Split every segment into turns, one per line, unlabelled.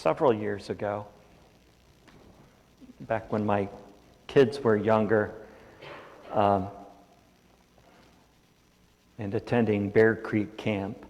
several years ago, back when my kids were younger, and attending Bear Creek Camp.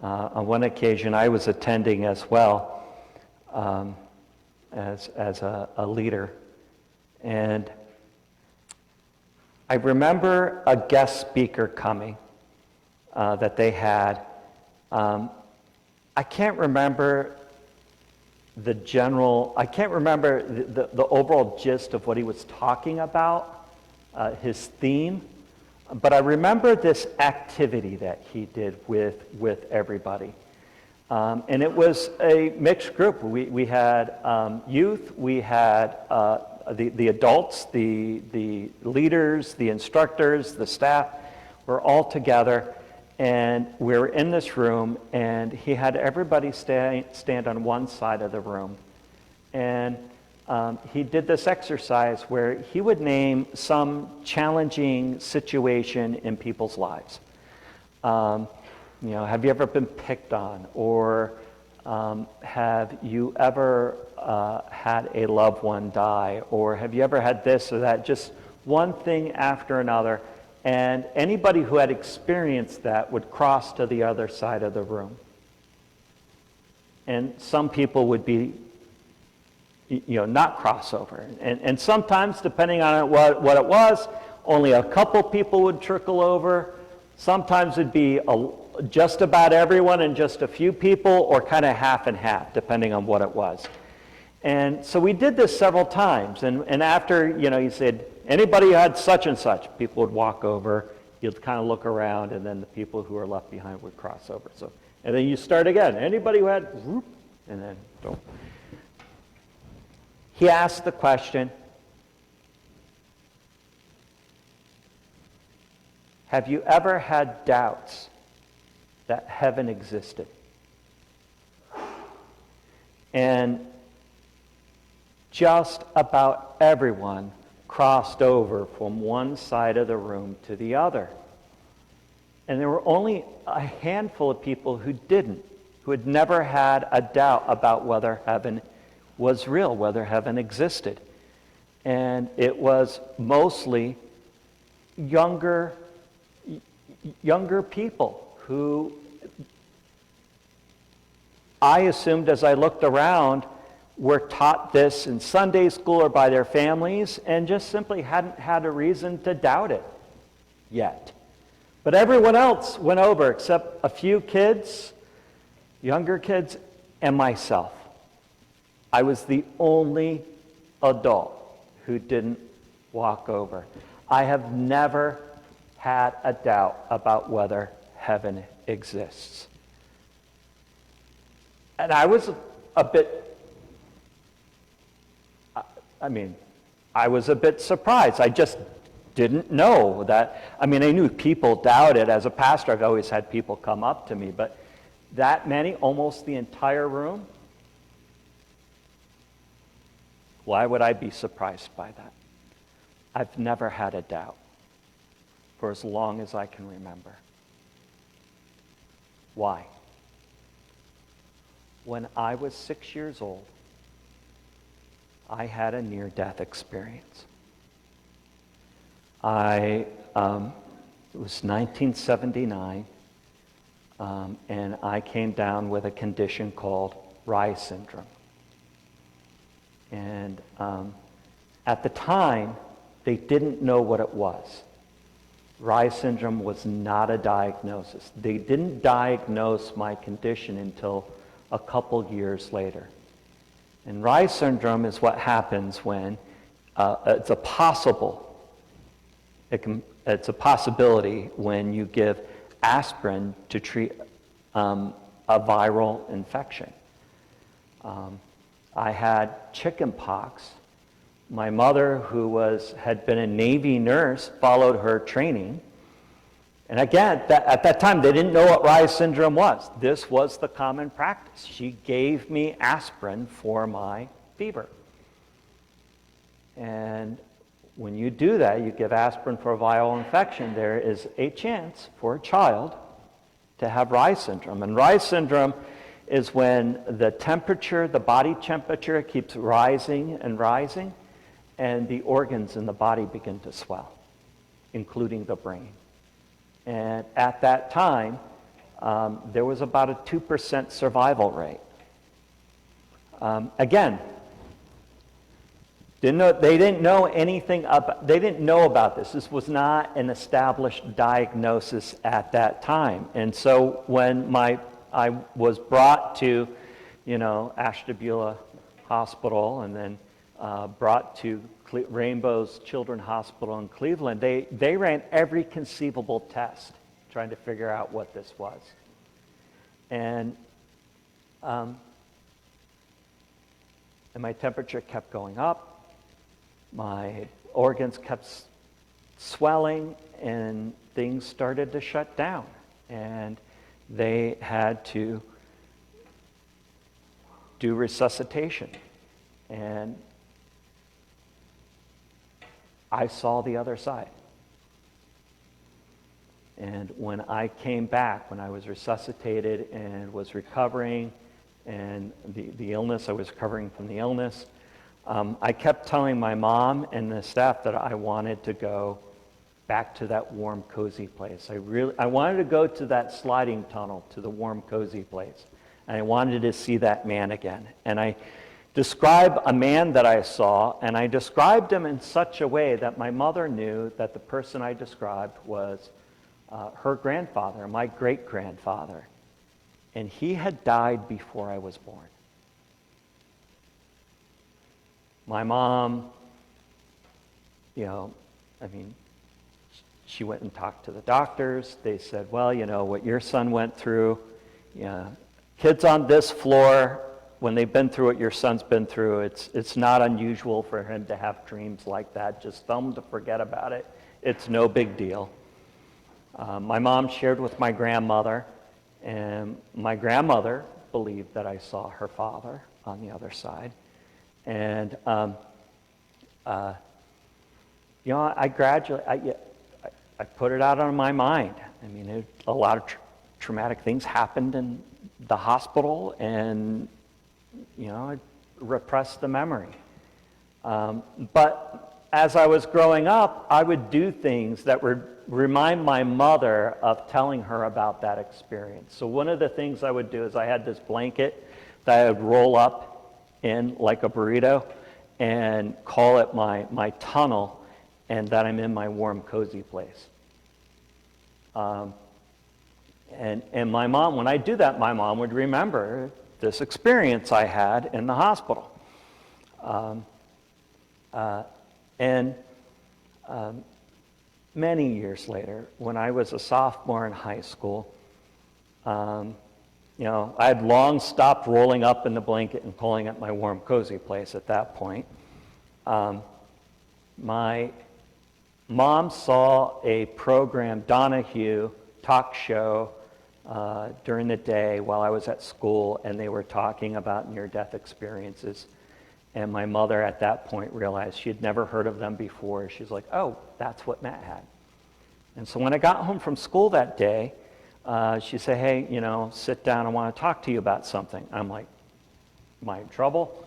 On one occasion, I was attending as well as a leader. And I remember a guest speaker coming that they had. I can't remember the overall gist of what he was talking about, his theme, but I remember this activity that he did with everybody. And it was a mixed group. We had youth, we had the adults, the leaders, the instructors, the staff were all together, and we were in this room, and he had everybody stand on one side of the room. And he did this exercise where he would name some challenging situation in people's lives. Have you ever been picked on? Or have you ever had a loved one die? Or have you ever had this or that? Just one thing after another. And anybody who had experienced that would cross to the other side of the room. And some people would be, not crossover. And sometimes, depending on what it was, only a couple people would trickle over. Sometimes it'd be just about everyone and just a few people, or kind of half and half, depending on what it was. And so we did this several times. And after, you said, anybody who had such and such, people would walk over, you'd kind of look around, and then the people who were left behind would cross over. So, and then you start again. Anybody who had, and then don't. He asked the question, have you ever had doubts that heaven existed? And just about everyone crossed over from one side of the room to the other. And there were only a handful of people who didn't, who had never had a doubt about whether heaven was real, whether heaven existed. And it was mostly younger people who I assumed, as I looked around, were taught this in Sunday school or by their families and just simply hadn't had a reason to doubt it yet. But everyone else went over except a few kids, younger kids, and myself. I was the only adult who didn't walk over. I have never had a doubt about whether heaven exists. And I was a bit surprised. I just didn't know that. I knew people doubted. As a pastor, I've always had people come up to me, but that many, almost the entire room? Why would I be surprised by that? I've never had a doubt for as long as I can remember. Why? When I was 6 years old, I had a near-death experience. It was 1979, and I came down with a condition called Reye's syndrome. And at the time, they didn't know what it was. Reye's syndrome was not a diagnosis. They didn't diagnose my condition until a couple years later. And Reye's syndrome is what happens when it's a possibility when you give aspirin to treat a viral infection. I had chicken pox. My mother, who had been a Navy nurse, followed her training. And again, at that time, they didn't know what Reye's syndrome was. This was the common practice. She gave me aspirin for my fever. And when you do that, you give aspirin for a viral infection, there is a chance for a child to have Reye's syndrome. And Reye's syndrome is when the temperature, the body temperature keeps rising and rising, and the organs in the body begin to swell, including the brain. And at that time, there was about a 2% survival rate. Again, they didn't know anything about, they didn't know about this. This was not an established diagnosis at that time. And so when I was brought to, Ashtabula Hospital and then brought to Rainbow's Children's Hospital in Cleveland, they ran every conceivable test trying to figure out what this was. And my temperature kept going up. My organs kept swelling, and things started to shut down. And they had to do resuscitation. And I saw the other side. And when I came back, when I was resuscitated and was recovering, and the illness, I was recovering from the illness, I kept telling my mom and the staff that I wanted to go back to that warm, cozy place. I wanted to go to that sliding tunnel, to the warm, cozy place. And I wanted to see that man again. And I described a man that I saw, and I described him in such a way that my mother knew that the person I described was her grandfather, my great-grandfather. And he had died before I was born. My mom, she went and talked to the doctors. They said, well, what your son went through, kids on this floor, when they've been through what your son's been through, it's not unusual for him to have dreams like that. Just tell him to forget about it. It's no big deal. My mom shared with my grandmother, and my grandmother believed that I saw her father on the other side. And, I gradually, I put it out on my mind. A lot of traumatic things happened in the hospital, and, I repressed the memory. But as I was growing up, I would do things that would remind my mother of telling her about that experience. So one of the things I would do is I had this blanket that I would roll up in like a burrito and call it my tunnel, and that I'm in my warm, cozy place. And my mom, when I do that, my mom would remember this experience I had in the hospital. Many years later, when I was a sophomore in high school, I had long stopped rolling up in the blanket and calling it my warm, cozy place at that point. My mom saw a program, Donahue talk show, during the day while I was at school, and they were talking about near-death experiences. And my mother at that point realized she had never heard of them before. She's like, oh, that's what Matt had. And so when I got home from school that day, she said, hey, sit down, I want to talk to you about something. I'm like, am I in trouble?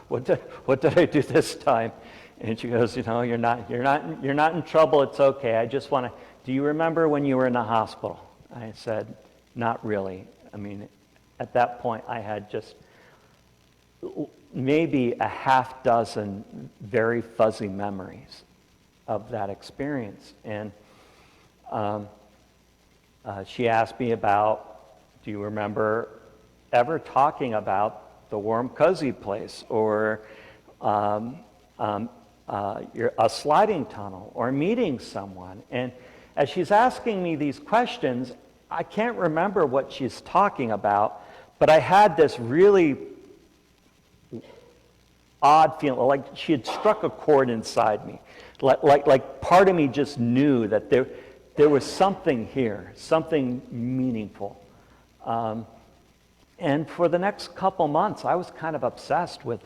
What did I do this time? And she goes, you're not in trouble, it's okay. I just want to, do you remember when you were in the hospital? I said, not really. At that point, I had just maybe a half dozen very fuzzy memories of that experience. And she asked me about, do you remember ever talking about the warm, cozy place, or a sliding tunnel, or meeting someone? And as she's asking me these questions, I can't remember what she's talking about, but I had this really odd feeling, like she had struck a chord inside me. Like part of me just knew that there was something here, something meaningful. And for the next couple months, I was kind of obsessed with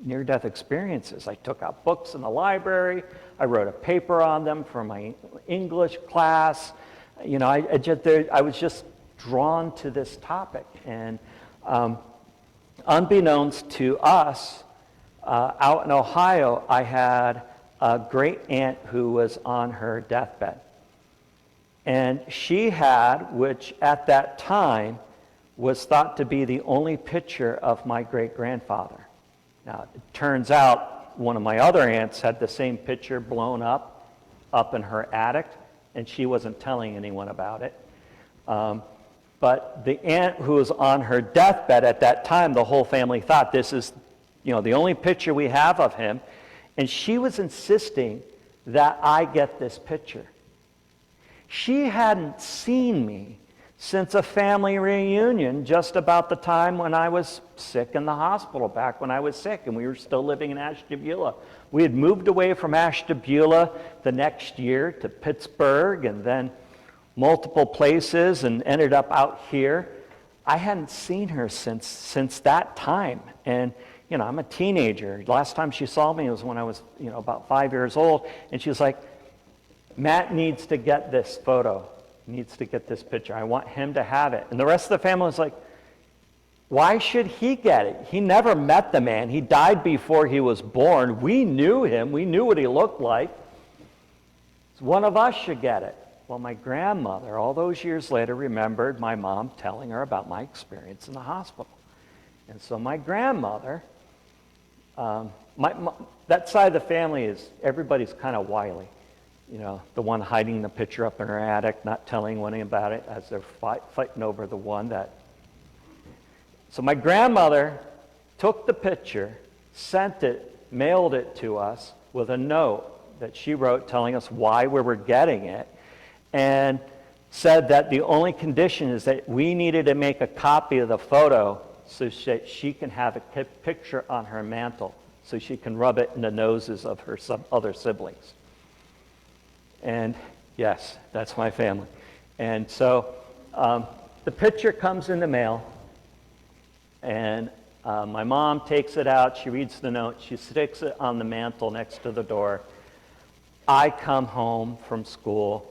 near-death experiences. I took out books in the library. I wrote a paper on them for my English class. I was just drawn to this topic. And unbeknownst to us, out in Ohio, I had a great aunt who was on her deathbed. And she had, which at that time was thought to be the only picture of my great-grandfather. Now, it turns out one of my other aunts had the same picture blown up in her attic, and she wasn't telling anyone about it. But the aunt who was on her deathbed at that time, the whole family thought this is, the only picture we have of him. And she was insisting that I get this picture. She hadn't seen me since a family reunion just about the time when I was sick in the hospital, back when I was sick, and we were still living in Ashtabula. We had moved away from Ashtabula the next year to Pittsburgh, and then multiple places, and ended up out here. I hadn't seen her since that time. And I'm a teenager. Last time she saw me was when I was about 5 years old, and she was like, Matt needs to get this photo, needs to get this picture. I want him to have it. And the rest of the family was like, why should he get it? He never met the man. He died before he was born. We knew him. We knew what he looked like. So one of us should get it. Well, my grandmother, all those years later, remembered my mom telling her about my experience in the hospital. And so my grandmother, that side of the family everybody's kind of wily. The one hiding the picture up in her attic, not telling anyone about it as they're fighting over the one that... So my grandmother took the picture, sent it, mailed it to us with a note that she wrote telling us why we were getting it, and said that the only condition is that we needed to make a copy of the photo so that she can have a picture on her mantle so she can rub it in the noses of her other siblings. And yes, that's my family. And so the picture comes in the mail, and my mom takes it out, she reads the note, she sticks it on the mantle next to the door. I come home from school,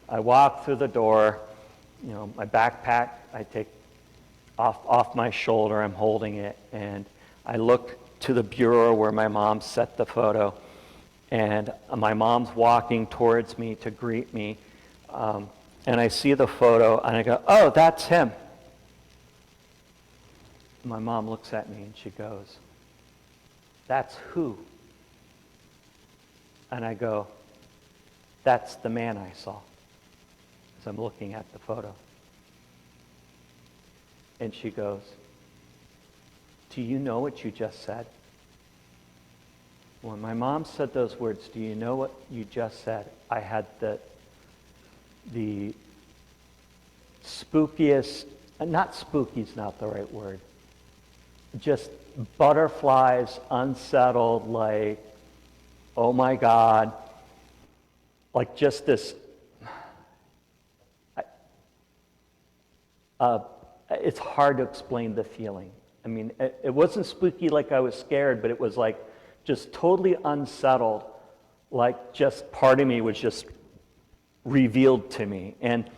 I walk through the door, my backpack, I take off my shoulder, I'm holding it, and I look to the bureau where my mom set the photo, and my mom's walking towards me to greet me, and I see the photo, and I go, oh, that's him. My mom looks at me, and she goes, that's who? And I go, that's the man I saw, as I'm looking at the photo. And she goes, do you know what you just said? When my mom said those words, do you know what you just said? I had the spookiest, not spooky's not the right word, just butterflies, unsettled, like, oh my God, like just this, it's hard to explain the feeling. I mean, it wasn't spooky like I was scared, but it was like just totally unsettled, like just part of me was just revealed to me. And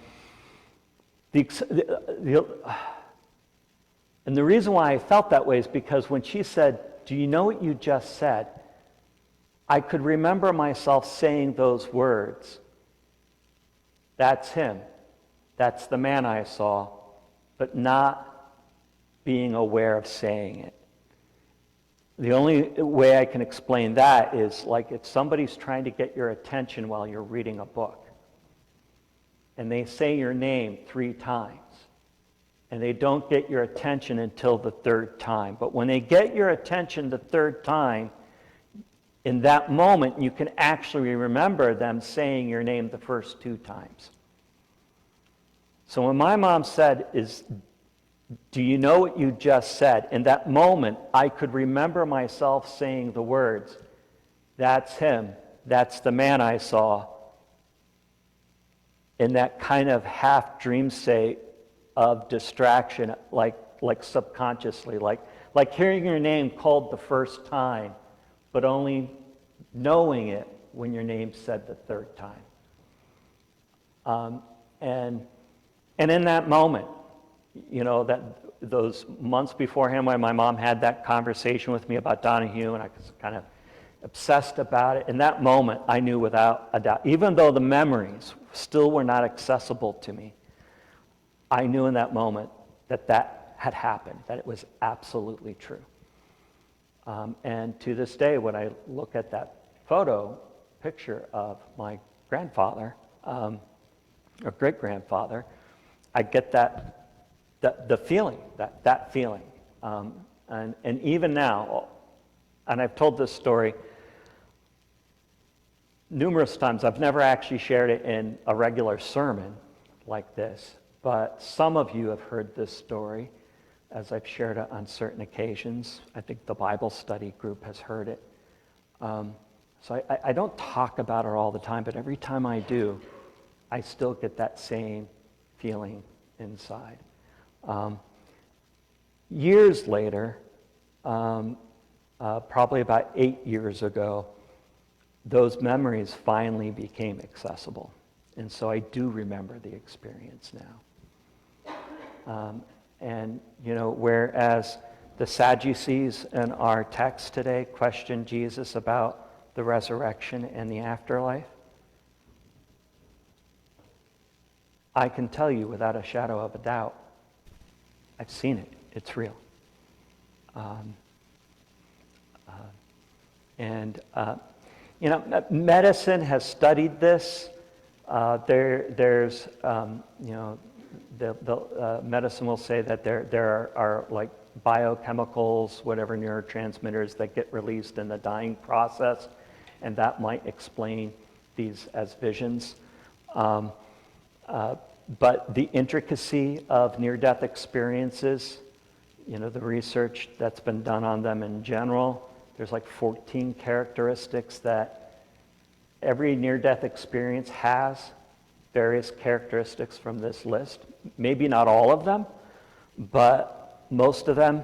the reason why I felt that way is because when she said, do you know what you just said? I could remember myself saying those words. That's him. That's the man I saw, but not being aware of saying it. The only way I can explain that is like if somebody's trying to get your attention while you're reading a book, and they say your name 3 times, and they don't get your attention until the 3rd time. But when they get your attention the 3rd time, in that moment, you can actually remember them saying your name the first 2 times. So when my mom said, do you know what you just said? In that moment, I could remember myself saying the words, that's him, that's the man I saw, in that kind of half dream state of distraction, like subconsciously, like hearing your name called the first time, but only knowing it when your name's said the 3rd time. And And in that moment, that those months beforehand when my mom had that conversation with me about Donahue, and I was kind of obsessed about it, in that moment, I knew without a doubt, even though the memories still were not accessible to me, I knew in that moment that had happened, that it was absolutely true. And to this day, when I look at that picture of my grandfather, or great-grandfather, I get the feeling, that feeling. And even now, and I've told this story numerous times, I've never actually shared it in a regular sermon like this, but some of you have heard this story as I've shared it on certain occasions. I think the Bible study group has heard it. So I don't talk about it all the time, but every time I do, I still get that same feeling inside. Years later, probably about 8 years ago, those memories finally became accessible. And so I do remember the experience now. And, whereas the Sadducees in our text today questioned Jesus about the resurrection and the afterlife, I can tell you without a shadow of a doubt, I've seen it. It's real. Medicine has studied this. There's medicine will say that there are like biochemicals, whatever neurotransmitters that get released in the dying process, and that might explain these as visions. But the intricacy of near-death experiences, the research that's been done on them in general, there's like 14 characteristics that every near-death experience has, various characteristics from this list. Maybe not all of them, but most of them.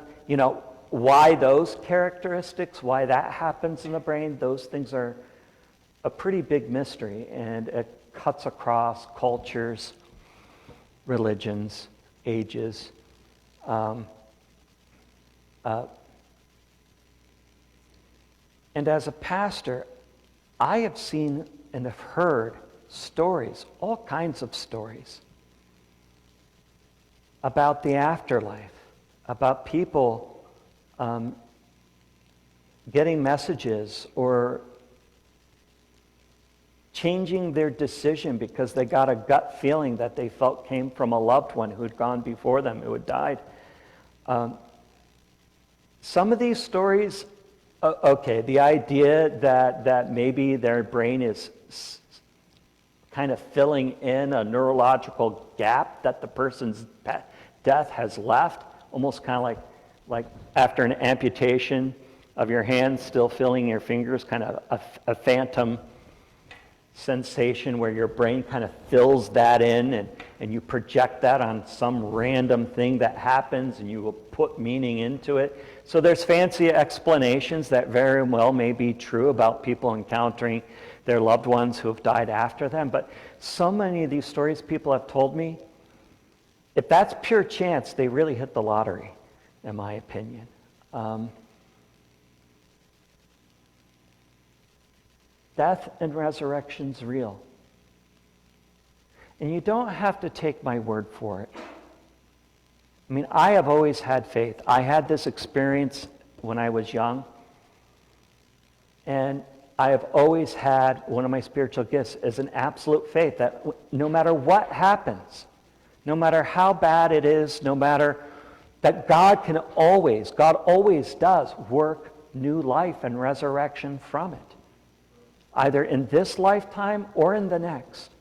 Why those characteristics, why that happens in the brain, those things are a pretty big mystery, and it cuts across cultures, religions, ages. And as a pastor, I have seen and have heard stories, all kinds of stories, about the afterlife, about people getting messages or changing their decision because they got a gut feeling that they felt came from a loved one who had gone before them, who had died. Some of these stories, the idea that maybe their brain is kind of filling in a neurological gap that the person's death has left, almost kind of like after an amputation of your hand, still feeling your fingers, kind of a phantom sensation where your brain kind of fills that in, and you project that on some random thing that happens, and you will put meaning into it. So there's fancy explanations that very well may be true about people encountering their loved ones who have died after them. But so many of these stories people have told me, if that's pure chance, they really hit the lottery, in my opinion. Death and resurrection's real. And you don't have to take my word for it. I mean, I have always had faith. I had this experience when I was young, and I have always had one of my spiritual gifts is an absolute faith that no matter what happens, no matter how bad it is, no matter that God always does work new life and resurrection from it, either in this lifetime or in the next.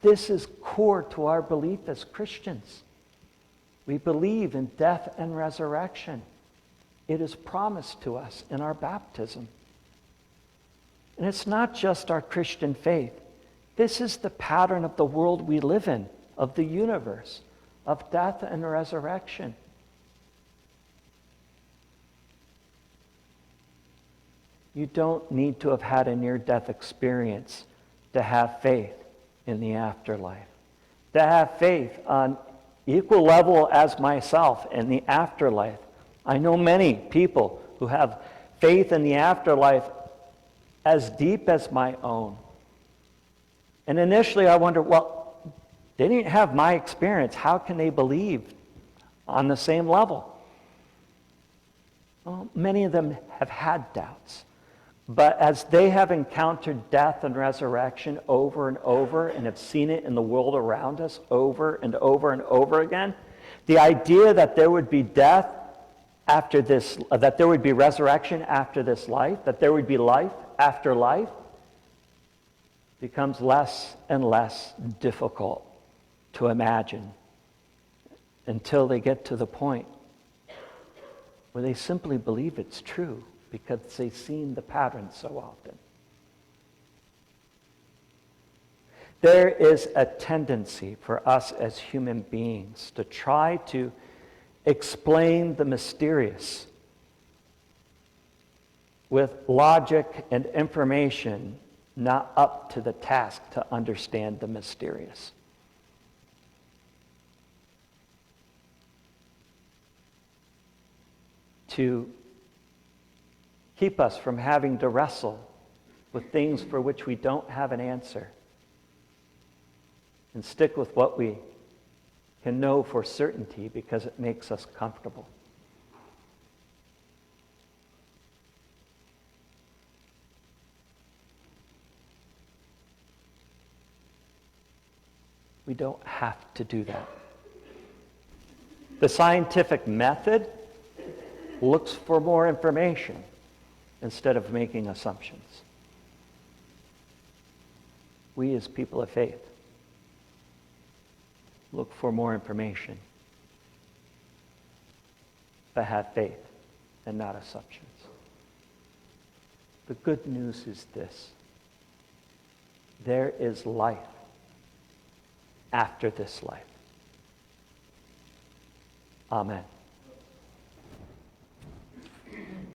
This is core to our belief as Christians. We believe in death and resurrection. It is promised to us in our baptism. And it's not just our Christian faith. This is the pattern of the world we live in, of the universe, of death and resurrection. You don't need to have had a near-death experience to have faith in the afterlife, to have faith on equal level as myself in the afterlife. I know many people who have faith in the afterlife as deep as my own. And initially I wondered, well, they didn't have my experience. How can they believe on the same level? Well, many of them have had doubts. But as they have encountered death and resurrection over and over and have seen it in the world around us over and over and over again, the idea that there would be death after this, that there would be resurrection after this life, that there would be life after life, becomes less and less difficult to imagine until they get to the point where they simply believe it's true because they've seen the pattern so often. There is a tendency for us as human beings to try to explain the mysterious with logic and information not up to the task to understand the mysterious. To keep us from having to wrestle with things for which we don't have an answer, and stick with what we can know for certainty because it makes us comfortable. We don't have to do that. The scientific method looks for more information instead of making assumptions. We as people of faith look for more information, but have faith and not assumptions. The good news is this: there is life after this life. Amen.